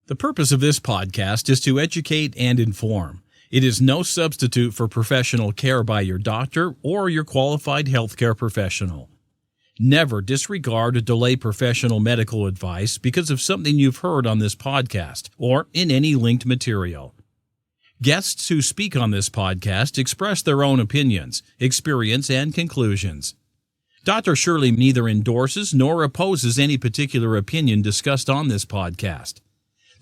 The purpose of this podcast is to educate and inform. It is no substitute for professional care by your doctor or your qualified healthcare professional. Never disregard or delay professional medical advice because of something you've heard on this podcast or in any linked material. Guests who speak on this podcast express their own opinions, experience, and conclusions. Dr. Shirley neither endorses nor opposes any particular opinion discussed on this podcast.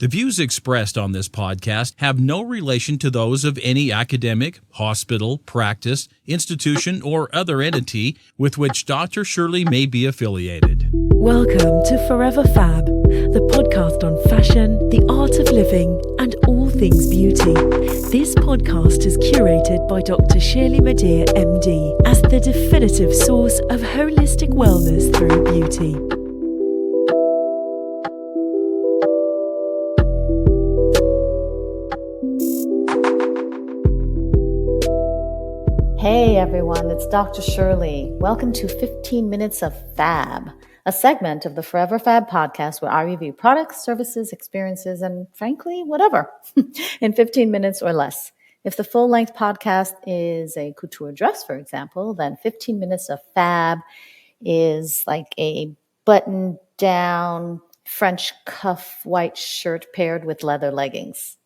The views expressed on this podcast have no relation to those of any academic, hospital, practice, institution, or other entity with which Dr. Shirley may be affiliated. Welcome to Forever Fab, the podcast on fashion, the art of living, and all things beauty. This podcast is curated by Dr. Shirley Madhere, MD, as the definitive source of holistic wellness through beauty. Hey everyone, it's Dr. Shirley. Welcome to 15 Minutes of Fab, a segment of the Forever Fab podcast where I review products, services, experiences, and frankly, whatever, in 15 minutes or less. If the full-length podcast is a couture dress, for example, then 15 Minutes of Fab is like a button-down French cuff white shirt paired with leather leggings.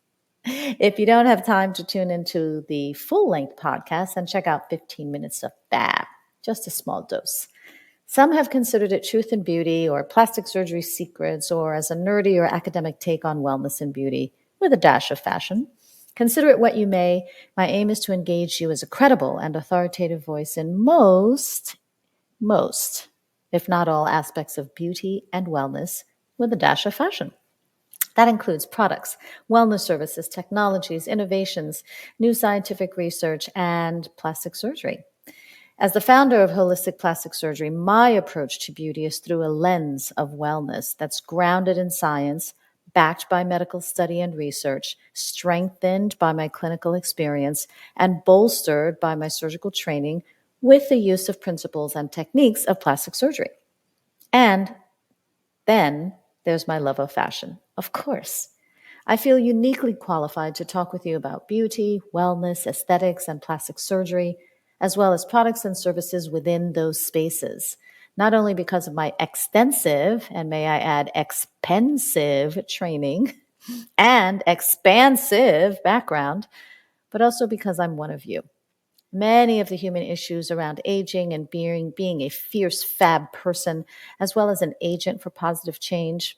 If you don't have time to tune into the full-length podcast, then check out 15 Minutes of Fab, just a small dose. Some have considered it truth and beauty or plastic surgery secrets or as a nerdy or academic take on wellness and beauty with a dash of fashion. Consider it what you may. My aim is to engage you as a credible and authoritative voice in most, if not all aspects of beauty and wellness with a dash of fashion. That includes products, wellness services, technologies, innovations, new scientific research, and plastic surgery. As the founder of Holistic Plastic Surgery, my approach to beauty is through a lens of wellness that's grounded in science, backed by medical study and research, strengthened by my clinical experience, and bolstered by my surgical training with the use of principles and techniques of plastic surgery. And then there's my love of fashion. Of course, I feel uniquely qualified to talk with you about beauty, wellness, aesthetics, and plastic surgery, as well as products and services within those spaces, not only because of my extensive, and may I add, expensive training and expansive background, but also because I'm one of you. Many of the human issues around aging and being a fierce fab person, as well as an agent for positive change,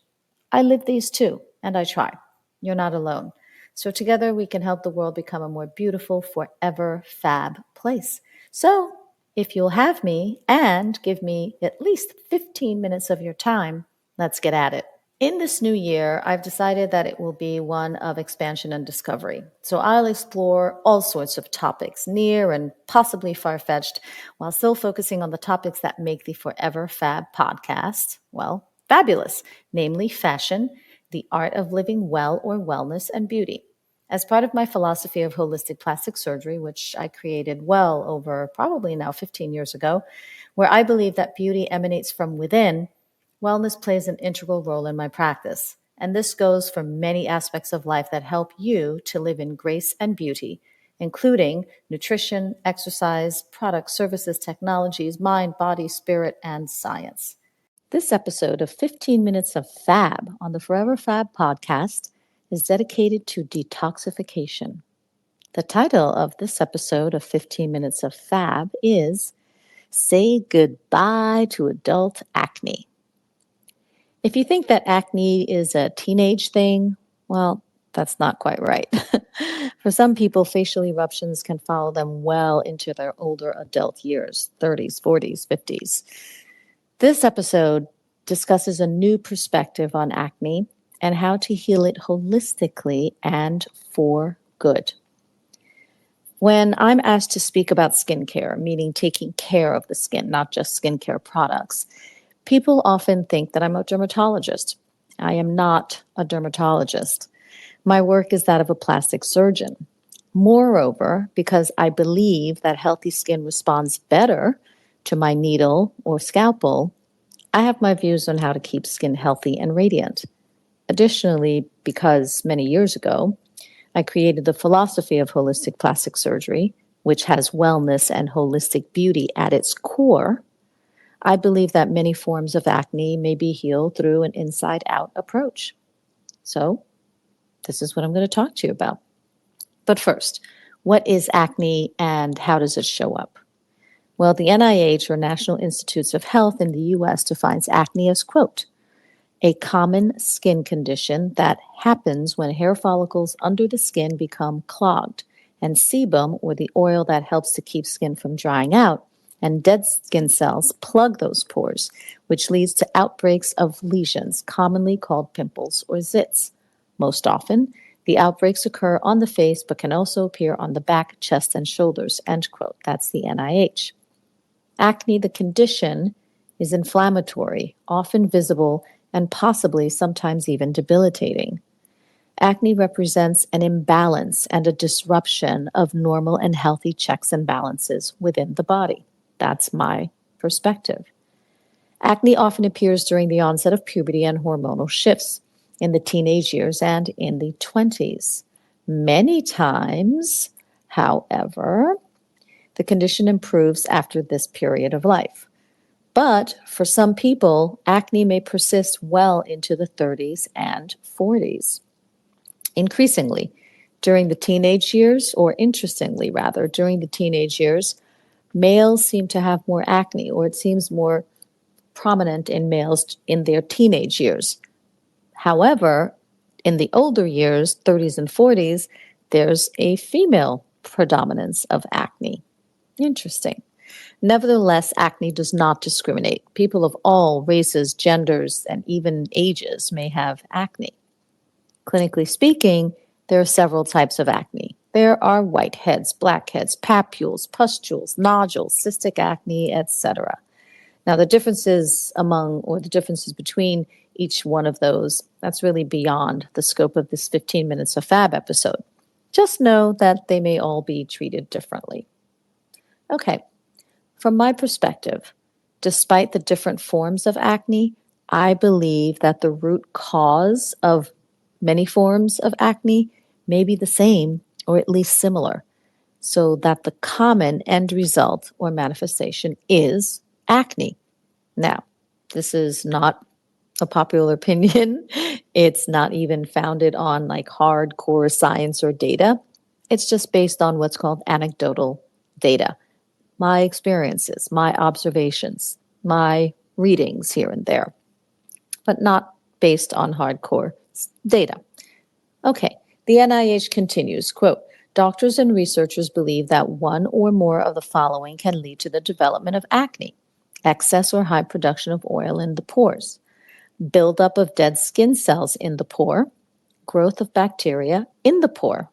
I live these too, and I try. You're not alone. So together we can help the world become a more beautiful, forever fab place. So if you'll have me and give me at least 15 minutes of your time, let's get at it. In this new year, I've decided that it will be one of expansion and discovery. So I'll explore all sorts of topics, near and possibly far-fetched, while still focusing on the topics that make the Forever Fab podcast, well, fabulous, namely fashion, the art of living well or wellness, and beauty. As part of my philosophy of holistic plastic surgery, which I created well over probably now 15 years ago, where I believe that beauty emanates from within, wellness plays an integral role in my practice. And this goes for many aspects of life that help you to live in grace and beauty, including nutrition, exercise, products, services, technologies, mind, body, spirit, and science. This episode of 15 Minutes of Fab on the Forever Fab podcast is dedicated to detoxification. The title of this episode of 15 Minutes of Fab is Say Goodbye to Adult Acne. If you think that acne is a teenage thing, well, that's not quite right. For some people, facial eruptions can follow them well into their older adult years, 30s, 40s, 50s. This episode discusses a new perspective on acne and how to heal it holistically and for good. When I'm asked to speak about skincare, meaning taking care of the skin, not just skincare products, people often think that I'm a dermatologist. I am not a dermatologist. My work is that of a plastic surgeon. Moreover, because I believe that healthy skin responds better to my needle or scalpel, I have my views on how to keep skin healthy and radiant. Additionally, because many years ago, I created the philosophy of holistic plastic surgery, which has wellness and holistic beauty at its core. I believe that many forms of acne may be healed through an inside-out approach. So, this is what I'm going to talk to you about. But first, what is acne and how does it show up? Well, the NIH, or National Institutes of Health in the U.S., defines acne as, quote, a common skin condition that happens when hair follicles under the skin become clogged and sebum, or the oil that helps to keep skin from drying out, and dead skin cells plug those pores, which leads to outbreaks of lesions, commonly called pimples or zits. Most often, the outbreaks occur on the face but can also appear on the back, chest, and shoulders, end quote. That's the NIH. Acne, the condition, is inflammatory, often visible, and possibly sometimes even debilitating. Acne represents an imbalance and a disruption of normal and healthy checks and balances within the body. That's my perspective. Acne often appears during the onset of puberty and hormonal shifts in the teenage years and in the 20s. Many times, however, the condition improves after this period of life. But for some people, acne may persist well into the 30s and 40s. Increasingly, during the teenage years, or interestingly rather, during the teenage years, males seem to have more acne, or it seems more prominent in males in their teenage years. However, in the older years, 30s and 40s, there's a female predominance of acne. Interesting. Nevertheless, acne does not discriminate. People of all races, genders, and even ages may have acne. Clinically speaking, there are several types of acne. There are whiteheads, blackheads, papules, pustules, nodules, cystic acne, etc. Now, the differences between each one of those, that's really beyond the scope of this 15 minutes of Fab episode. Just know that they may all be treated differently. Okay, from my perspective, despite the different forms of acne, I believe that the root cause of many forms of acne may be the same or at least similar, so that the common end result or manifestation is acne. Now, this is not a popular opinion. It's not even founded on like hardcore science or data. It's just based on what's called anecdotal data. My experiences, my observations, my readings here and there, but not based on hardcore data. Okay, the NIH continues, quote, doctors and researchers believe that one or more of the following can lead to the development of acne: excess or high production of oil in the pores, buildup of dead skin cells in the pore, growth of bacteria in the pore.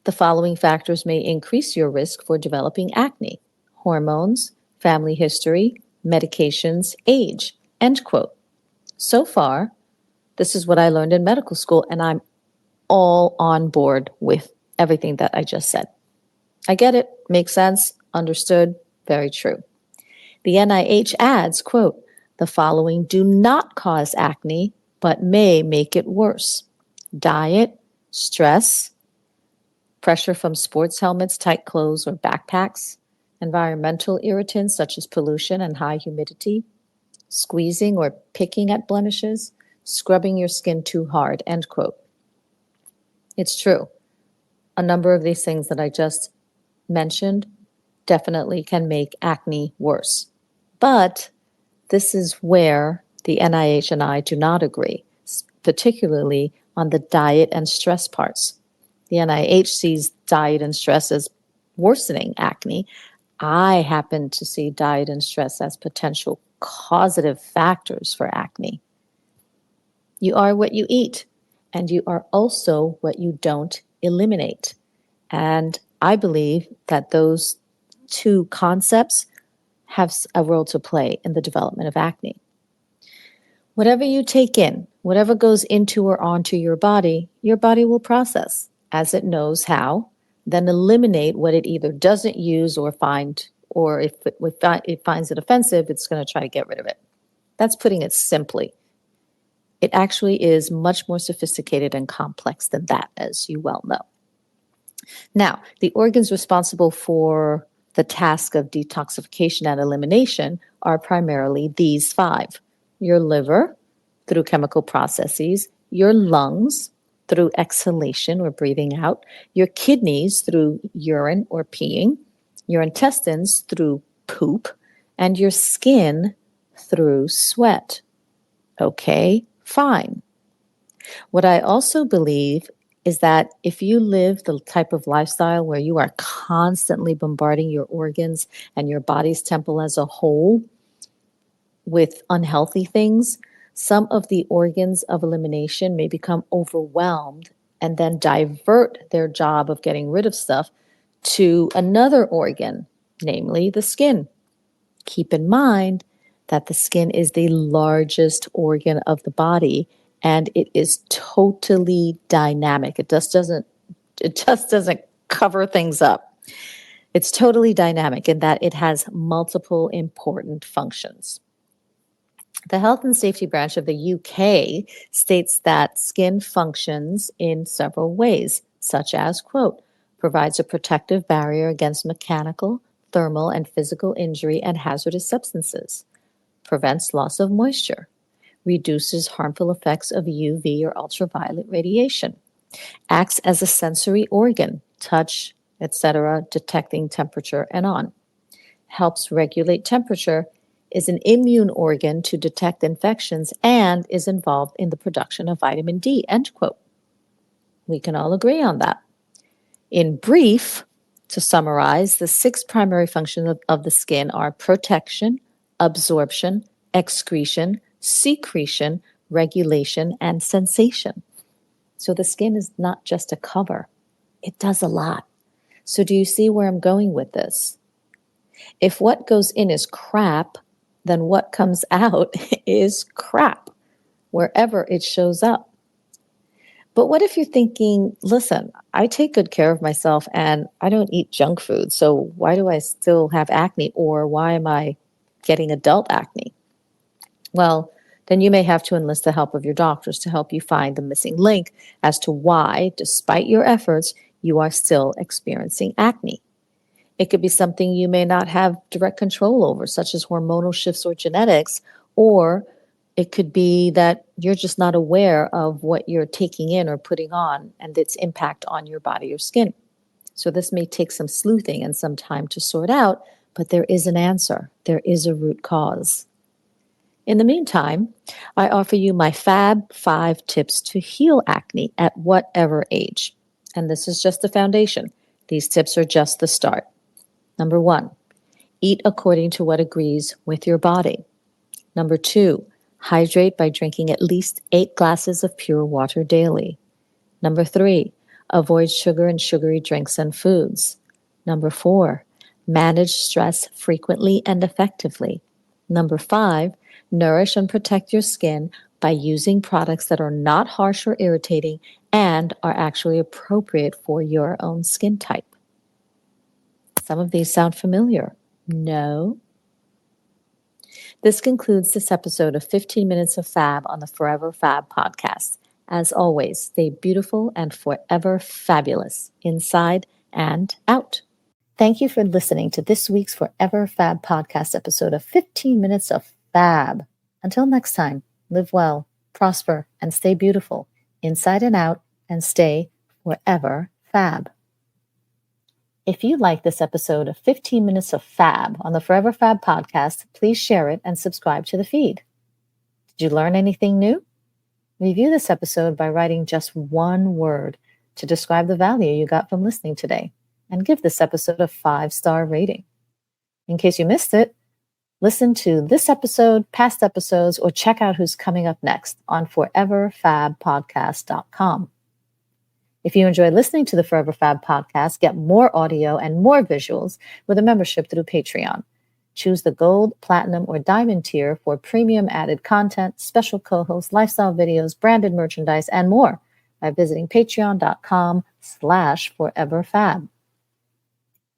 The following factors may increase your risk for developing acne: hormones, family history, medications, age, end quote. So far, this is what I learned in medical school, and I'm all on board with everything that I just said. I get it, makes sense, understood, very true. The NIH adds, quote, the following do not cause acne, but may make it worse: diet, stress, pressure from sports helmets, tight clothes, or backpacks, environmental irritants such as pollution and high humidity, squeezing or picking at blemishes, scrubbing your skin too hard, end quote. It's true. A number of these things that I just mentioned definitely can make acne worse. But this is where the NIH and I do not agree, particularly on the diet and stress parts. The NIH sees diet and stress as worsening acne. I happen to see diet and stress as potential causative factors for acne. You are what you eat, and you are also what you don't eliminate. And I believe that those two concepts have a role to play in the development of acne. Whatever you take in, whatever goes into or onto your body will process as it knows how, then eliminate what it either doesn't use or find, or if it finds it offensive, it's going to try to get rid of it. That's putting it simply. It actually is much more sophisticated and complex than that, as you well know. Now, the organs responsible for the task of detoxification and elimination are primarily these 5. Your liver, through chemical processes, your lungs, through exhalation or breathing out, your kidneys, through urine or peeing, your intestines, through poop, and your skin, through sweat. Okay, fine. What I also believe is that if you live the type of lifestyle where you are constantly bombarding your organs and your body's temple as a whole with unhealthy things, some of the organs of elimination may become overwhelmed and then divert their job of getting rid of stuff to another organ, namely the skin. Keep in mind that the skin is the largest organ of the body and it is totally dynamic. It just doesn't cover things up. It's totally dynamic in that it has multiple important functions. The Health and Safety Branch of the UK states that skin functions in several ways, such as, quote, provides a protective barrier against mechanical, thermal, and physical injury and hazardous substances, prevents loss of moisture, reduces harmful effects of UV or ultraviolet radiation, acts as a sensory organ, touch, etc., detecting temperature and on, helps regulate temperature, is an immune organ to detect infections, and is involved in the production of vitamin D, end quote. We can all agree on that. In brief, to summarize, the 6 primary functions of the skin are protection, absorption, excretion, secretion, regulation, and sensation. So the skin is not just a cover. It does a lot. So do you see where I'm going with this? If what goes in is crap, then what comes out is crap, wherever it shows up. But what if you're thinking, listen, I take good care of myself and I don't eat junk food, so why do I still have acne, or why am I getting adult acne? Well, then you may have to enlist the help of your doctors to help you find the missing link as to why, despite your efforts, you are still experiencing acne. It could be something you may not have direct control over, such as hormonal shifts or genetics, or it could be that you're just not aware of what you're taking in or putting on and its impact on your body or skin. So this may take some sleuthing and some time to sort out, but there is an answer. There is a root cause. In the meantime, I offer you my Fab 5 tips to heal acne at whatever age. And this is just the foundation. These tips are just the start. Number 1, eat according to what agrees with your body. Number 2, hydrate by drinking at least 8 glasses of pure water daily. Number 3, avoid sugar and sugary drinks and foods. Number 4, manage stress frequently and effectively. Number 5, nourish and protect your skin by using products that are not harsh or irritating and are actually appropriate for your own skin type. Some of these sound familiar. No? This concludes this episode of 15 Minutes of Fab on the Forever Fab podcast. As always, stay beautiful and forever fabulous, inside and out. Thank you for listening to this week's Forever Fab podcast episode of 15 Minutes of Fab. Until next time, live well, prosper, and stay beautiful, inside and out, and stay forever fab. If you like this episode of 15 Minutes of Fab on the Forever Fab podcast, please share it and subscribe to the feed. Did you learn anything new? Review this episode by writing just one word to describe the value you got from listening today, and give this episode a 5-star rating. In case you missed it, listen to this episode, past episodes, or check out who's coming up next on foreverfabpodcast.com. If you enjoy listening to the Forever Fab podcast, get more audio and more visuals with a membership through Patreon. Choose the gold, platinum, or diamond tier for premium added content, special co-hosts, lifestyle videos, branded merchandise, and more by visiting patreon.com/foreverfab.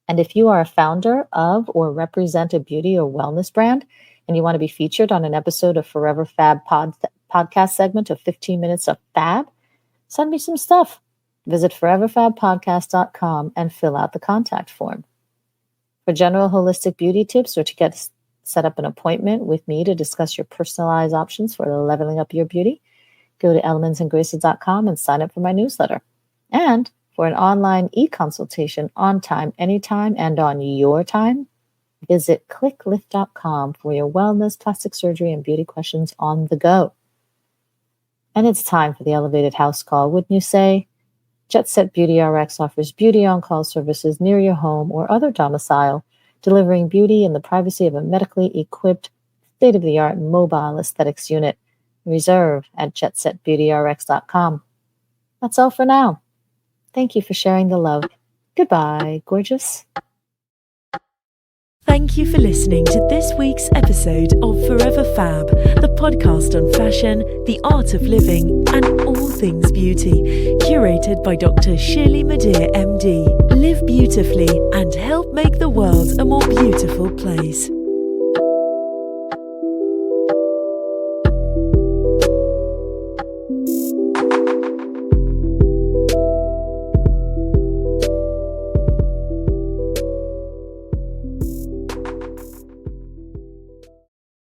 And if you are a founder of or represent a beauty or wellness brand and you want to be featured on an episode of Forever Fab podcast segment of 15 Minutes of Fab, send me some stuff. Visit foreverfabpodcast.com and fill out the contact form. For general holistic beauty tips or to set up an appointment with me to discuss your personalized options for leveling up your beauty, go to elementsandgraces.com and sign up for my newsletter. And for an online e-consultation on time, anytime, and on your time, visit clicklift.com for your wellness, plastic surgery, and beauty questions on the go. And it's time for the elevated house call, wouldn't you say? Jet Set Beauty RX offers beauty on-call services near your home or other domicile, delivering beauty in the privacy of a medically equipped, state-of-the-art mobile aesthetics unit. Reserve at jetsetbeautyrx.com. That's all for now. Thank you for sharing the love. Goodbye, gorgeous. Thank you for listening to this week's episode of Forever Fab, the podcast on fashion, the art of living, and all things beauty, curated by Dr. Shirley Madhere, MD. Live beautifully and help make the world a more beautiful place.